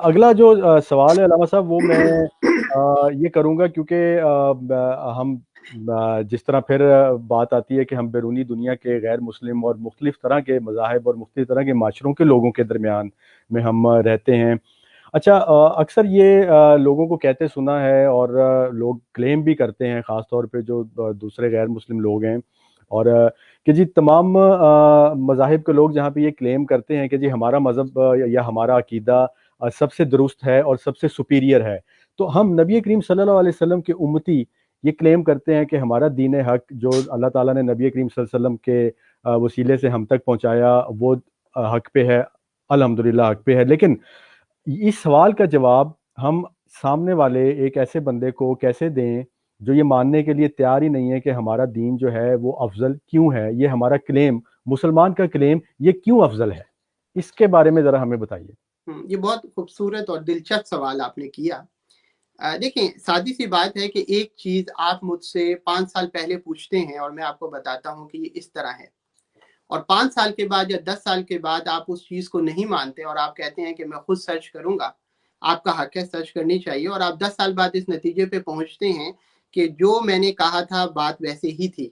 اگلا جو سوال ہے علامہ صاحب، وہ میں یہ کروں گا کیونکہ ہم جس طرح پھر بات آتی ہے کہ ہم بیرونی دنیا کے غیر مسلم اور مختلف طرح کے مذاہب اور مختلف طرح کے معاشروں کے لوگوں کے درمیان میں ہم رہتے ہیں۔ اچھا، اکثر یہ لوگوں کو کہتے سنا ہے، اور لوگ کلیم بھی کرتے ہیں، خاص طور پہ جو دوسرے غیر مسلم لوگ ہیں، اور کہ جی تمام مذاہب کے لوگ جہاں پہ یہ کلیم کرتے ہیں کہ جی ہمارا مذہب یا ہمارا عقیدہ سب سے درست ہے اور سب سے سپیریئر ہے، تو ہم نبی کریم صلی اللہ علیہ وسلم کے امتی یہ کلیم کرتے ہیں کہ ہمارا دین حق جو اللہ تعالیٰ نے نبی کریم صلی اللہ علیہ وسلم کے وسیلے سے ہم تک پہنچایا، وہ حق پہ ہے، الحمدللہ حق پہ ہے۔ لیکن اس سوال کا جواب ہم سامنے والے ایک ایسے بندے کو کیسے دیں جو یہ ماننے کے لیے تیار ہی نہیں ہے کہ ہمارا دین جو ہے وہ افضل کیوں ہے، یہ ہمارا کلیم، مسلمان کا کلیم، یہ کیوں افضل ہے؟ اس کے بارے میں ذرا ہمیں بتائیے۔ یہ بہت خوبصورت اور دلچسپ سوال آپ نے کیا۔ دیکھیں، سادی سی بات ہے کہ ایک چیز آپ مجھ سے 5 سال پہلے پوچھتے ہیں اور میں آپ کو بتاتا ہوں کہ یہ اس طرح ہے، اور 5 سال کے بعد یا 10 سال کے بعد آپ اس چیز کو نہیں مانتے اور آپ کہتے ہیں کہ میں خود سرچ کروں گا۔ آپ کا حق ہے، سرچ کرنی چاہیے، اور آپ 10 سال بعد اس نتیجے پہ پہنچتے ہیں کہ جو میں نے کہا تھا بات ویسے ہی تھی،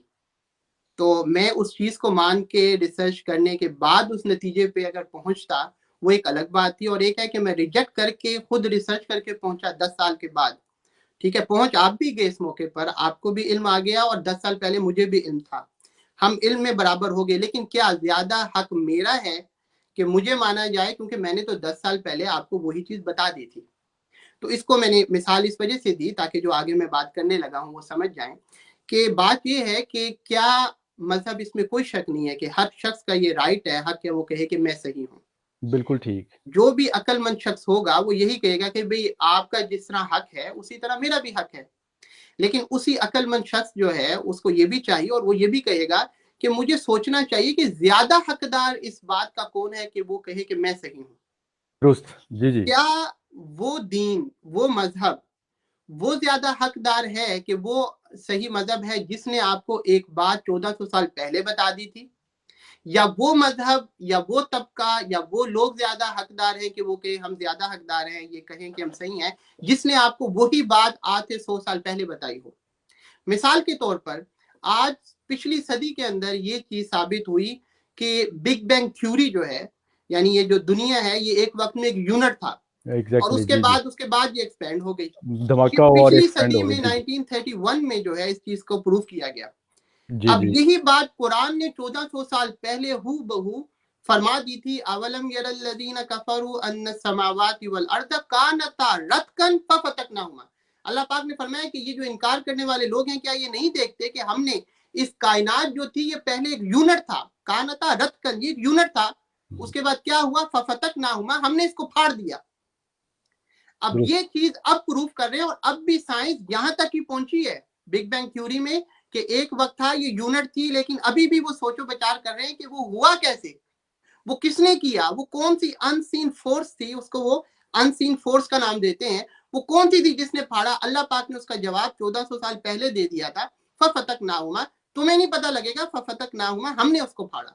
تو میں اس چیز کو مان کے ریسرچ کرنے کے بعد اس نتیجے پہ اگر پہنچتا، وہ ایک الگ بات تھی، اور ایک ہے کہ میں ریجیکٹ کر کے خود ریسرچ کر کے پہنچا 10 سال کے بعد۔ ٹھیک ہے، پہنچ آپ بھی گئے اس موقع پر، آپ کو بھی علم آ گیا، اور 10 سال پہلے مجھے بھی علم تھا، ہم علم میں برابر ہو گئے۔ لیکن کیا زیادہ حق میرا ہے کہ مجھے مانا جائے، کیونکہ میں نے تو 10 سال پہلے آپ کو وہی چیز بتا دی تھی۔ تو اس کو میں نے مثال اس وجہ سے دی تاکہ جو آگے میں بات کرنے لگا ہوں وہ سمجھ جائیں کہ بات یہ ہے کہ کیا مذہب، اس میں کوئی شک نہیں ہے کہ ہر شخص کا یہ رائٹ ہے، حق ہے، وہ کہے کہ میں صحیح ہوں۔ بالکل ٹھیک۔ جو بھی عقل مند شخص ہوگا وہ یہی کہے گا کہ بھئی آپ کا جس طرح حق ہے اسی طرح میرا بھی حق ہے۔ لیکن اسی عقل مند شخص جو ہے اس کو یہ بھی چاہیے، اور وہ یہ بھی کہے گا کہ مجھے سوچنا چاہیے کہ زیادہ حقدار اس بات کا کون ہے کہ وہ کہے کہ میں صحیح ہوں۔ درست، جی جی۔ کیا وہ دین، وہ مذہب، وہ زیادہ حقدار ہے کہ وہ صحیح مذہب ہے جس نے آپ کو ایک بات 1400 سال پہلے بتا دی تھی، یا وہ مذہب یا وہ طبقہ یا وہ لوگ زیادہ حقدار ہیں کہ وہ کہ ہم زیادہ حقدار ہیں، یہ کہیں کہ ہم صحیح ہیں، جس نے آپ کو وہی بات آج سے 100 سال پہلے بتائی ہو؟ مثال کے طور پر آج پچھلی صدی کے اندر یہ چیز ثابت ہوئی کہ بگ بینگ تھیوری جو ہے، یعنی یہ جو دنیا ہے یہ ایک وقت میں ایک یونٹ تھا، اور اس کے بعد یہ ایکسپینڈ ہو گئی۔ دھماکہ یہ اور پچھلی ایکسپینڈ صدی ہو گئی۔ میں 1931 میں جو ہے اس چیز کو پروف کیا گیا۔ جی اب جی۔ یہی بات قرآن نے 1400 سال پہلے ہو بہو فرما دی تھی، اولم یر الذین کفروا ان السماوات والارض کانتا رتقا ففتقناہما۔ اللہ پاک نے فرمایا کہ یہ جو انکار کرنے والے لوگ ہیں، کیا یہ نہیں دیکھتے کہ ہم نے اس کائنات جو تھی یہ پہلے ایک یونٹ تھا، کانتا رتقا، یہ ایک یونٹ تھا، اس کے بعد کیا ہوا؟ ففتقناہما، ہم نے اس کو پھاڑ دیا۔ اب یہ چیز اب پروف کر رہے ہیں، اور اب بھی سائنس یہاں تک ہی پہنچی ہے بگ بینگ تھیوری میں کہ ایک وقت تھا یہ یونٹ تھی، لیکن ابھی بھی وہ سوچو بچار کر رہے ہیں کہ وہ ہوا کیسے، وہ کس نے کیا، وہ کون سی ان سین فورس تھی، اس کو وہ ان سین فورس کا نام دیتے ہیں، وہ کون سی تھی جس نے پھاڑا؟ اللہ پاک نے اس کا جواب 1400 سال پہلے دے دیا تھا، ففتقناہما۔ تمہیں نہیں پتہ لگے گا، ففتقناہما، ہم نے اس کو پھاڑا۔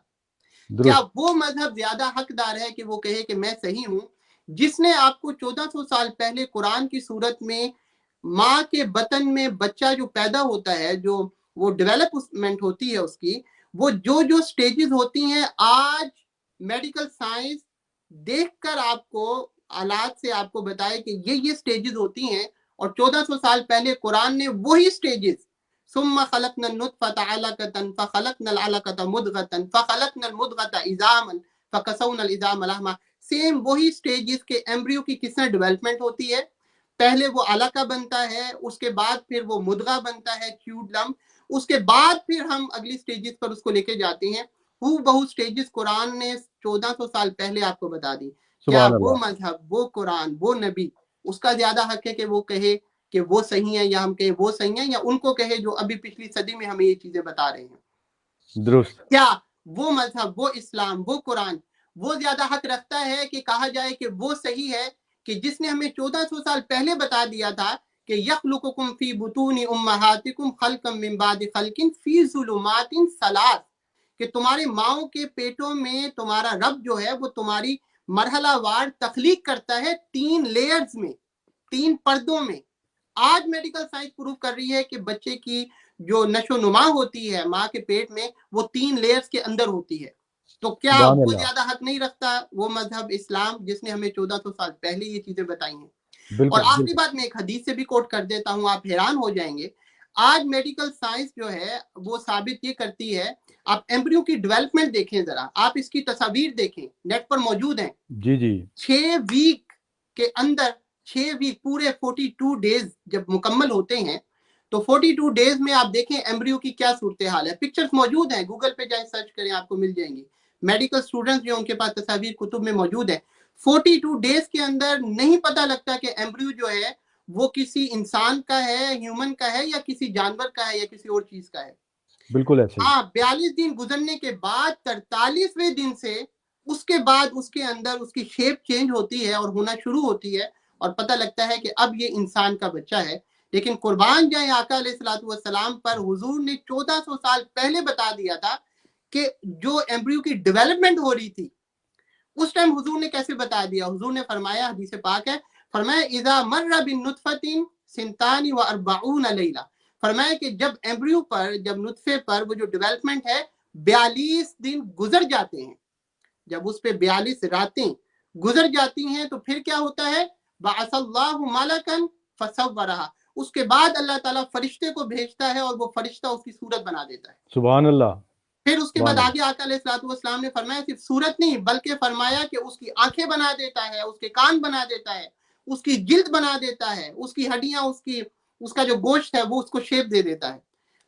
کیا وہ مذہب زیادہ حقدار ہے کہ وہ کہے کہ میں صحیح ہوں، جس نے آپ کو 1400 سال پہلے قرآن کی صورت میں ماں کے بطن میں بچہ جو پیدا ہوتا ہے، جو وہ ڈیولپمنٹ ہوتی ہے اس کی، وہ جو سٹیجز ہوتی ہیں، آج میڈیکل سائنس دیکھ کر آپ کو آلات سے آپ کو بتائے کہ یہ سٹیجز ہوتی ہیں، اور 1400 سال پہلے قرآن نے وہی سٹیجز، ثم خلقنا النطفة علقة فخلقنا العلقة مضغة فخلقنا المضغة عظاما فكسونا العظام لحما، سیم وہی سٹیجز کے ایمبریو کی کس طرح ڈیولپمنٹ ہوتی ہے، پہلے وہ علقہ بنتا ہے، اس کے بعد پھر وہ مدغہ بنتا ہے، چیوڈ لمپ، اس کے بعد پھر ہم اگلی سٹیجز پر اس کو لے کے جاتے ہیں۔ بہو سٹیجز قرآن نے 1400 سال پہلے آپ کو بتا دی۔ کیا وہ مذہب، وہ قرآن، وہ نبی، اس کا زیادہ حق ہے کہ وہ کہے کہ وہ صحیح ہیں، یا ہم کہیں وہ صحیح ہیں، یا ان کو کہے جو ابھی پچھلی صدی میں ہمیں یہ چیزیں بتا رہے ہیں؟ درست۔ کیا وہ مذہب، وہ اسلام، وہ قرآن وہ زیادہ حق رکھتا ہے کہ کہا جائے کہ وہ صحیح ہے کہ جس نے ہمیں 1400 سال پہلے بتا دیا تھا کہ یخلقکم فی بطون امہاتکم خلقا من بعد خلق فی ظلمات ثلاث، کہ تمہاری ماؤں کے پیٹوں میں تمہارا رب جو ہے وہ تمہاری مرحلہ وار تخلیق کرتا ہے 3 لیئرز میں، 3 پردوں میں. آج میڈیکل سائنس پروف کر رہی ہے کہ بچے کی جو نشو نما ہوتی ہے ماں کے پیٹ میں وہ 3 لیئرز کے اندر ہوتی ہے. تو کیا سبحان وہ اللہ، زیادہ حق نہیں رکھتا وہ مذہب اسلام جس نے ہمیں 1400 سال پہلے یہ چیزیں بتائی ہیں؟ اور بالکل آخری بالکل، بات میں ایک حدیث سے بھی کوٹ کر دیتا ہوں، آپ حیران ہو جائیں گے. آج میڈیکل سائنس جو ہے وہ ثابت یہ کرتی ہے، آپ ایمبریو کی ڈیولپمنٹ دیکھیں ذرا، آپ اس کی تصاویر دیکھیں، نیٹ پر موجود ہیں. جی جی 6 ویک کے اندر، 6 ویک پورے 42 ڈیز جب مکمل ہوتے ہیں تو 42 ڈیز میں آپ دیکھیں ایمبریو کی کیا صورتحال ہے. پکچرز موجود ہیں، گوگل پہ جائیں سرچ کریں آپ کو مل جائیں گی. میڈیکل اسٹوڈنٹس جو ان کے پاس تصاویر کتب میں موجود ہیں. 42 ڈیز کے اندر نہیں پتہ لگتا کہ ایمبریو جو ہے وہ کسی انسان کا ہے، ہیومن کا ہے، یا کسی جانور کا ہے، یا کسی اور چیز کا ہے. بالکل ایسے ہی. 42 دن گزرنے کے بعد 43ویں دن سے اس کے بعد اس کے اندر اس کی شیپ چینج ہوتی ہے اور ہونا شروع ہوتی ہے اور پتہ لگتا ہے کہ اب یہ انسان کا بچہ ہے. لیکن قربان جائیں آقا علیہ الصلوۃ والسلام پر، حضور نے 1400 سال پہلے بتا دیا تھا کہ جو ایمبریو کی ڈیولپمنٹ ہو رہی تھی اس ٹائم حضور نے کیسے بتا دیا. حضور نے فرمایا، حدیث پاک ہے، فرمایا اذا مر بالنطفۃ سنتان و اربعون لیلہ، فرمایا کہ جب ایمبریو پر، جب نطفے پر وہ جو ڈیولپمنٹ ہے 42 دن گزر جاتے ہیں، جب اس پہ 42 راتیں گزر جاتی ہیں تو پھر کیا ہوتا ہے؟ بعث اللہ ملکا فصورہا، اس کے بعد اللہ تعالیٰ فرشتے کو بھیجتا ہے اور وہ فرشتہ اس کی صورت بنا دیتا ہے. سبحان اللہ، پھر اس کے سبحان بعد اللہ، آگے آقا علیہ الصلوۃ والسلام نے فرمایا صرف صورت نہیں بلکہ فرمایا کہ اس کی آنکھیں بنا دیتا ہے، اس کے کان بنا دیتا ہے، اس کی جلد بنا دیتا ہے، اس کی ہڈیاں، اس کا جو گوشت ہے وہ اس کو شیپ دے دیتا ہے.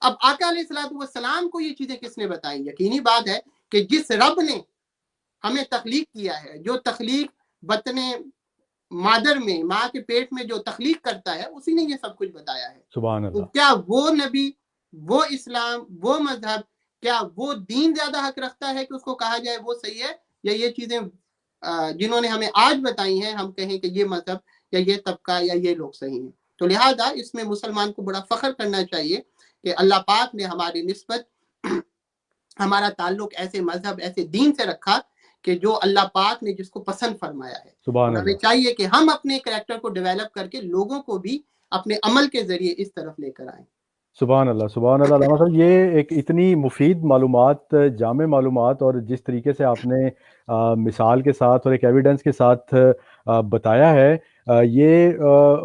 اب آقا علیہ الصلوۃ والسلام کو یہ چیزیں کس نے بتائیں؟ یقینی بات ہے کہ جس رب نے ہمیں تخلیق کیا ہے، جو تخلیق بطن مادر میں، ماں کے پیٹ میں جو تخلیق کرتا ہے، اسی نے یہ سب کچھ بتایا ہے. سبحان تو اللہ. کیا وہ نبی، وہ اسلام، وہ مذہب، کیا وہ دین زیادہ حق رکھتا ہے کہ اس کو کہا جائے وہ صحیح ہے، یا یہ چیزیں جنہوں نے ہمیں آج بتائی ہیں ہم کہیں کہ یہ مذہب یا یہ طبقہ یا یہ لوگ صحیح ہیں؟ تو لہذا اس میں مسلمان کو بڑا فخر کرنا چاہیے کہ اللہ پاک نے ہماری نسبت ہمارا تعلق ایسے مذہب، ایسے دین سے رکھا کہ جو اللہ پاک نے جس کو پسند فرمایا ہے. سبحان اور ہمیں اللہ، چاہیے کہ ہم اپنے کریکٹر کو ڈیولپ کر کے لوگوں کو بھی اپنے عمل کے ذریعے اس طرف لے کر آئیں. سبحان اللہ، سبحان اللہ. علامہ صاحب، یہ ایک اتنی مفید معلومات، جامع معلومات، اور جس طریقے سے آپ نے مثال کے ساتھ اور ایک ایویڈنس کے ساتھ بتایا ہے، یہ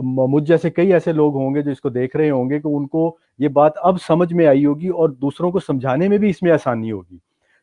مجھ جیسے کئی ایسے لوگ ہوں گے جو اس کو دیکھ رہے ہوں گے کہ ان کو یہ بات اب سمجھ میں آئی ہوگی اور دوسروں کو سمجھانے میں بھی اس میں آسانی ہوگی.